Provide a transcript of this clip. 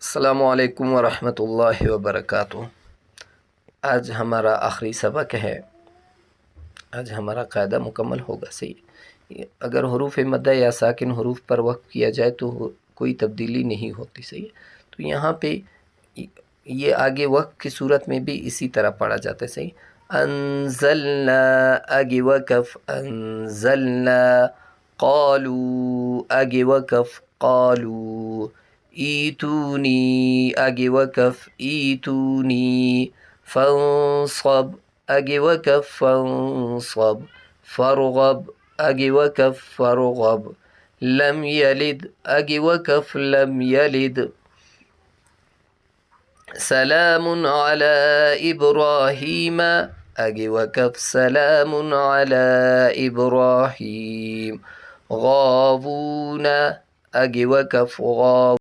अस्सलामुअलैकुम वरहमतुल्लाहि वबरकातुहू। आज हमारा आखिरी सबक है। आज हमारा कायदा मुकम्मल होगा। सही, अगर हुरूफ मद्दा या साकिन हुरूफ पर वक़्फ़ किया जाए तो कोई तब्दीली नहीं होती। सही है, तो यहाँ पे ये आगे वक़्फ़ की सूरत में भी इसी तरह पढ़ा जाता है। सही, अंज़लना आगे वक़फ़ अंज़लना, क़ालू आगे वक़फ़ क़ालू, ईतूनी आगे वक़फ़ ईतूनी, फ़ंसब आगे वक़फ़ फ़ंसब, फ़रग़ब आगे वक़फ़ फ़रग़ब, लम यलिद आगे वक़फ़ लम यलिद, सलामुन अला इब्राहीम आगे वक़फ़ सलामुन अला इब्राहीम, गावून आगे वक़फ़ गावून।